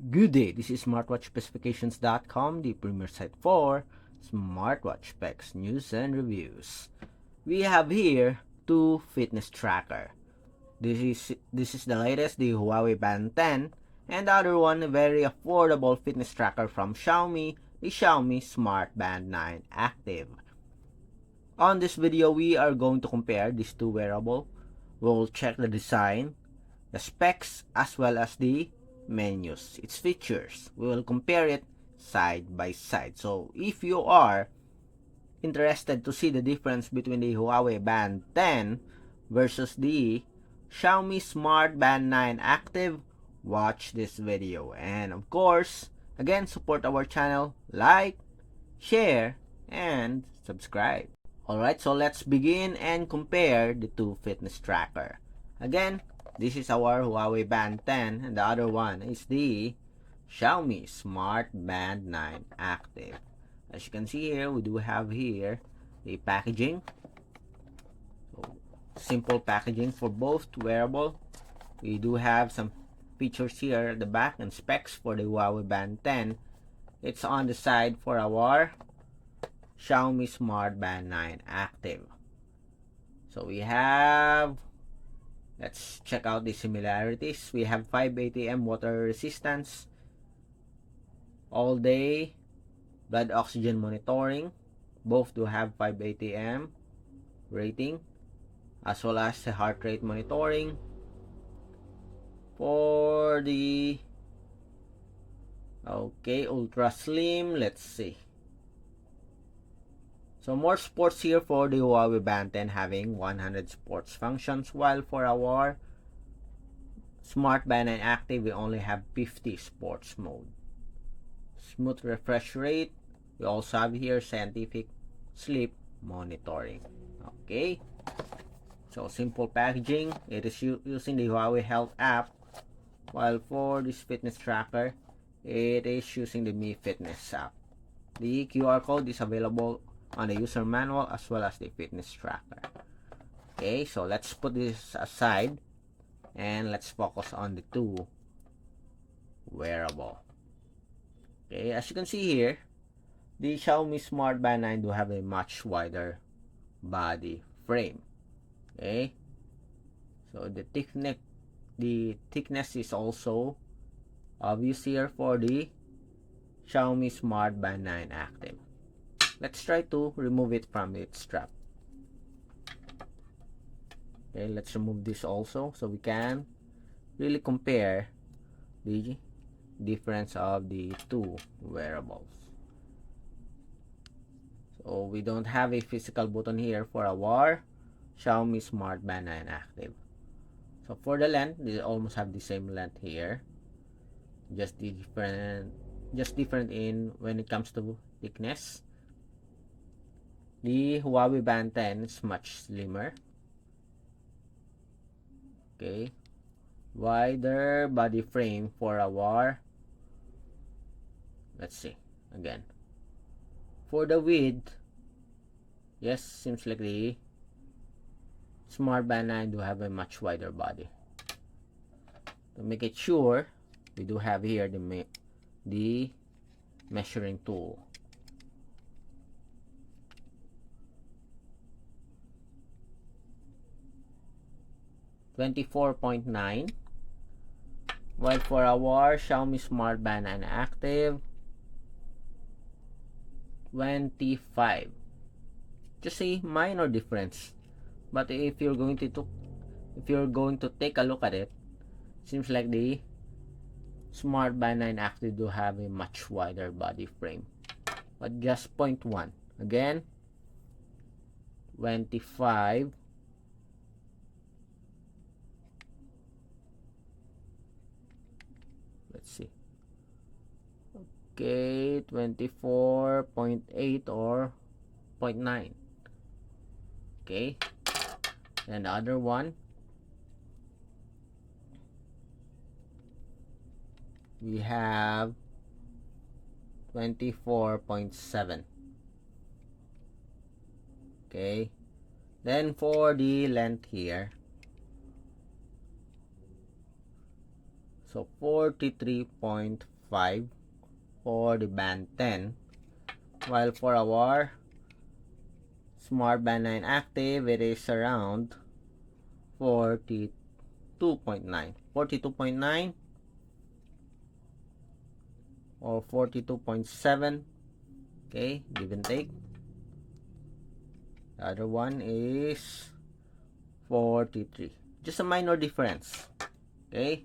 Good day, this is smartwatchspecifications.com, the premier site for smartwatch specs, news, and reviews. We have here two fitness tracker. This is the latest, the HUAWEI Band 10, and the other one, a very affordable fitness tracker from Xiaomi, the Xiaomi Smartband 9 Active. On this video, we are going to compare these two wearables. We'll check the design, the specs, as well as the menus, its features. We will compare it side by side. So if you are interested to see the difference between the HUAWEI Band 10 versus the Xiaomi Smart Band 9 Active, watch this video. And of course, again, support our channel, like, share, and subscribe. Alright, so let's begin and compare the two fitness tracker. Again, this is our HUAWEI Band 10 and the other one is the Xiaomi Smart Band 9 Active. As you can see here, we do have here the packaging. So, simple packaging for both wearable. We do have some features here at the back and specs for the HUAWEI Band 10. It's on the side for our Xiaomi Smart Band 9 Active. So we have, let's check out the similarities. We have 580 m water resistance, all day blood oxygen monitoring. Both do have 580 m rating, as well as the heart rate monitoring. For the ultra slim, let's see. So more sports here for the HUAWEI Band 10, having 100 sports functions, while for our Smart Band 9 Active, we only have 50 sports mode. Smooth refresh rate. We also have here scientific sleep monitoring. Okay. So simple packaging. It is using the HUAWEI Health app, while for this fitness tracker, it is using the Mi Fitness app. The QR code is available on the user manual as well as the fitness tracker. Okay, so let's put this aside and let's focus on the two wearable. Okay, as you can see here, the Xiaomi Smart Band 9 do have a much wider body frame. Okay, so the thickness is also obvious here for the Xiaomi Smart Band 9 Active. Let's try to remove it from its strap. Okay, let's remove this also so we can really compare the difference of the two wearables. So we don't have a physical button here for our Xiaomi Smart Band 9 Active. So for the length, they almost have the same length here. Just different in when it comes to thickness. The HUAWEI Band 10 is much slimmer. Okay, wider body frame for our, let's see again, for the width, yes, seems like the Smart Band 9 do have a much wider body. To make it sure, we do have here the measuring tool. .9, while for our Xiaomi Smart Band 9 Active, 25. Just a minor difference, but if you're going to take a look at it, seems like the Smart Band 9 Active do have a much wider body frame, but just 0.1. Again, 25. Let's see. Okay, 24.8 or 0.9. Okay, and the other one, we have 24.7. Okay, then for the length here, so 43.5. 5 for the Band 10, while for our Smartband 9 Active, it is around 42.9. 42.9 or 42.7. Okay, give and take. The other one is 43. Just a minor difference. Okay.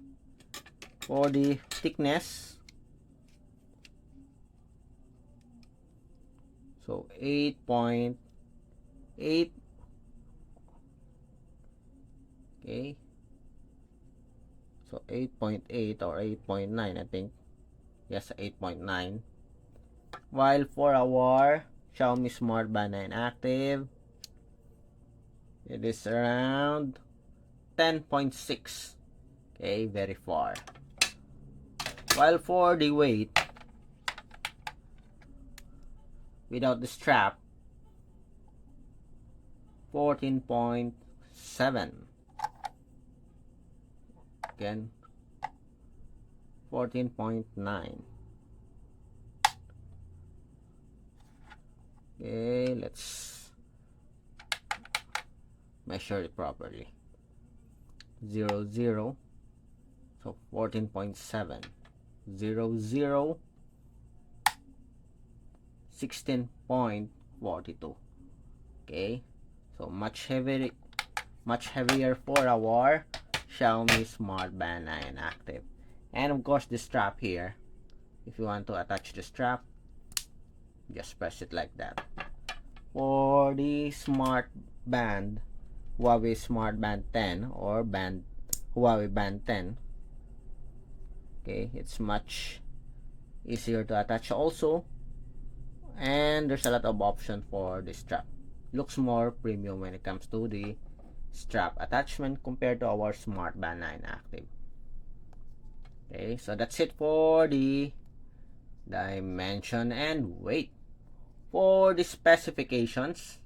For the thickness, so 8.8. Okay. So 8.8 or 8.9, I think. Yes, 8.9. While for our Xiaomi Smartband 9 Active, it is around 10.6. Okay, very far. While for the weight, without the strap, 14.7. Again, 14.9. Okay, let's measure it properly. 0, 0. So 14.7. 0, 0. 16.42. Okay, so much heavier for our Xiaomi Smartband 9 Active. And of course, the strap here, if you want to attach the strap, just press it like that. For the Smartband, Huawei Smartband 10 or Huawei Band 10, okay, it's much easier to attach also, and there's a lot of option for the strap. Looks more premium when it comes to the strap attachment compared to our Smartband 9 Active. Okay, so that's it for the dimension and weight. For the specifications,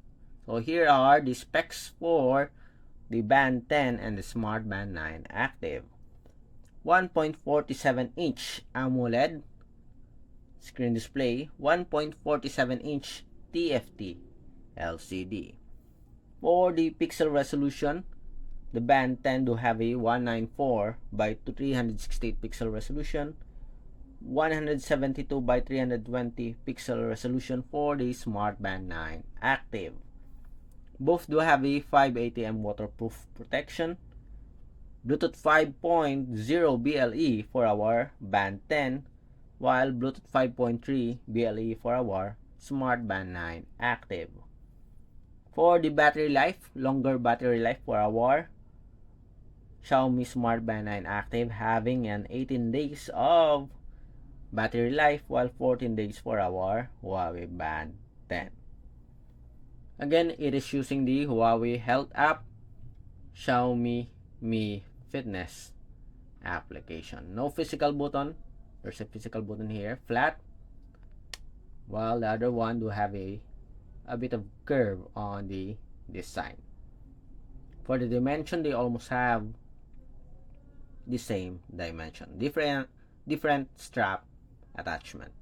so here are the specs for the Band 10 and the Smartband 9 Active. 1.47-inch AMOLED screen display, 1.47-inch TFT LCD. For the pixel resolution, the Band 10 do have a 194 by 368 pixel resolution, 172 by 320 pixel resolution for the Smartband 9 Active. Both do have a 580M waterproof protection, Bluetooth 5.0 BLE for our Band 10, while Bluetooth 5.3 BLE for our Smartband 9 Active. For the battery life, longer battery life for our Xiaomi Smartband 9 Active, having an 18 days of battery life, while 14 days for our Huawei Band 10. Again, it is using the Huawei Health app, Xiaomi Mi Fitness application. No physical button. There's a physical button here, flat, while the other one do have a bit of curve on the design. For the dimension, they almost have the same dimension, different strap attachment.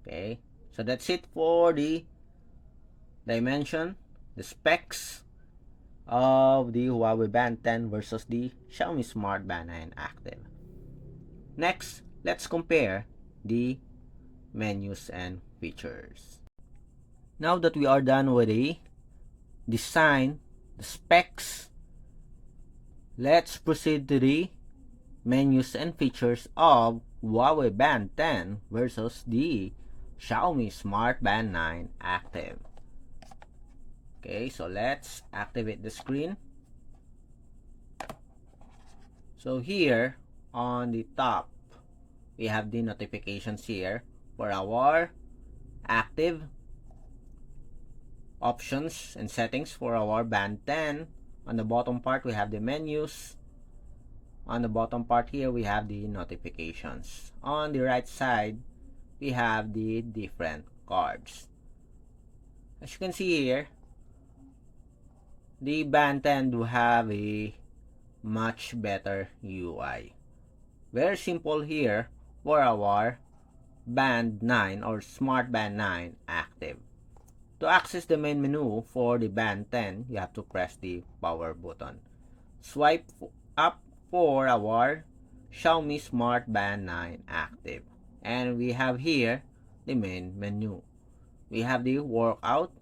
Okay, so that's it for the dimension, the specs of the Huawei Band 10 versus the Xiaomi Smartband 9 Active. Next, let's compare the menus and features. Now that we are done with the design, the specs, let's proceed to the menus and features of Huawei Band 10 versus the Xiaomi Smartband 9 Active. Okay, so let's activate the screen. So here on the top, we have the notifications here for our active, options and settings for our Band 10. On the bottom part, we have the menus. On the bottom part here, we have the notifications. On the right side, we have the different cards. As you can see here, the Band 10 do have a much better UI. Very simple here for our Band 9 or Smartband 9 active. To access the main menu for the Band 10, you have to press the power button. Swipe up for our Xiaomi Smartband 9 active. And we have here the main menu. We have the workout.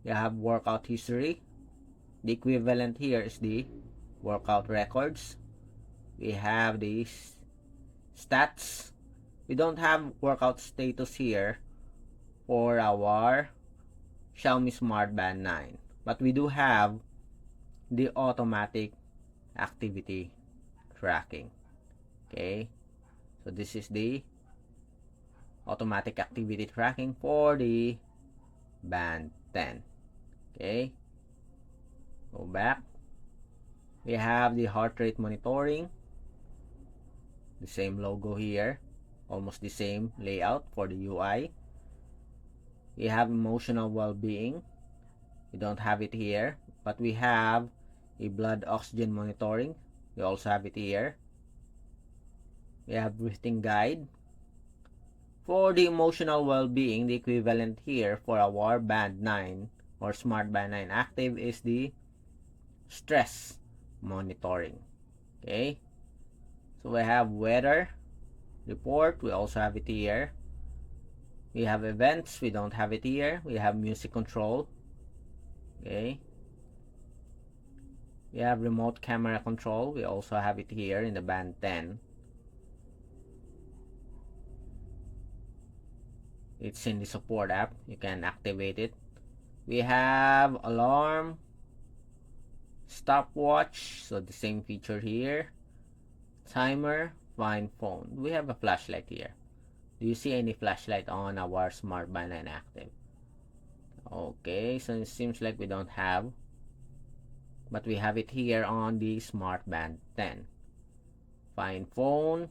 We have workout history. The equivalent here is the workout records. We have the stats. We don't have workout status here for our Xiaomi Smartband 9, but we do have the automatic activity tracking. Okay, so this is the automatic activity tracking for the Band 10. Okay, go back. We have the heart rate monitoring, the same logo here, almost the same layout for the UI. We have emotional well-being. We don't have it here, but we have a blood oxygen monitoring. We also have it here. We have breathing guide. For the emotional well-being, the equivalent here for our Band 9 or Smartband 9 active is the stress monitoring. Okay, so we have weather report. We also have it here. We have events. We don't have it here. We have music control. Okay, we have remote camera control. We also have it here in the Band 10. It's in the support app. You can activate it. We have alarm, stopwatch, so the same feature here. Timer, find phone. We have a flashlight here. Do you see any flashlight on our Smartband 9 active? Okay, so it seems like we don't have, but we have it here on the Smartband 10. Find phone,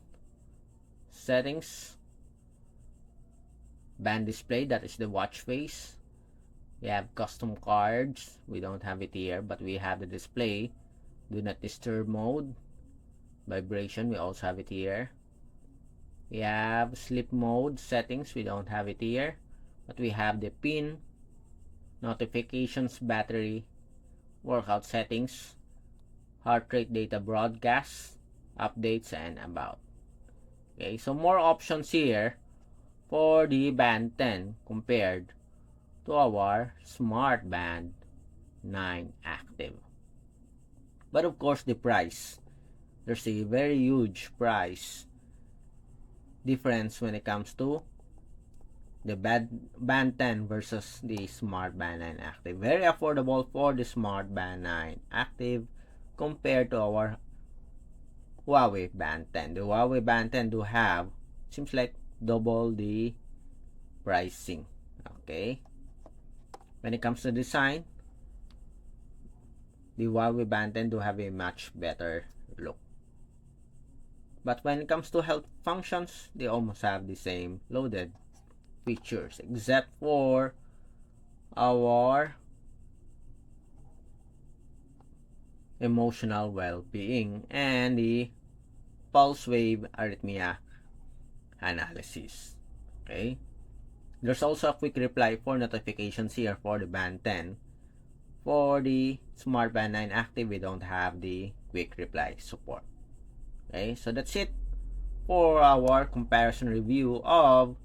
settings, band display, that is the watch face. We have custom cards. We don't have it here, but we have the display. Do not disturb mode. Vibration, we also have it here. We have sleep mode settings. We don't have it here, but we have the pin, notifications, battery, workout settings, heart rate data broadcast, updates, and about. Okay, so more options here for the Band 10 compared to our Smartband 9 active. But of course, the price. There's a very huge price difference when it comes to the Band 10 versus the Smartband 9 active. Very affordable for the Smartband 9 active compared to our HUAWEI Band 10. The HUAWEI Band 10 do have, seems like, double the pricing. Okay, when it comes to design, the HUAWEI Band 10 do have a much better look. But when it comes to health functions, they almost have the same loaded features, except for our emotional well-being and the pulse wave arrhythmia analysis. Okay, there's also a quick reply for notifications here for the Band 10. For the Smartband 9 active, we don't have the quick reply support. Okay, so that's it for our comparison review of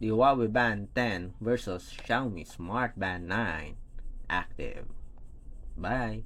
the HUAWEI Band 10 versus Xiaomi Smartband 9 active. Bye!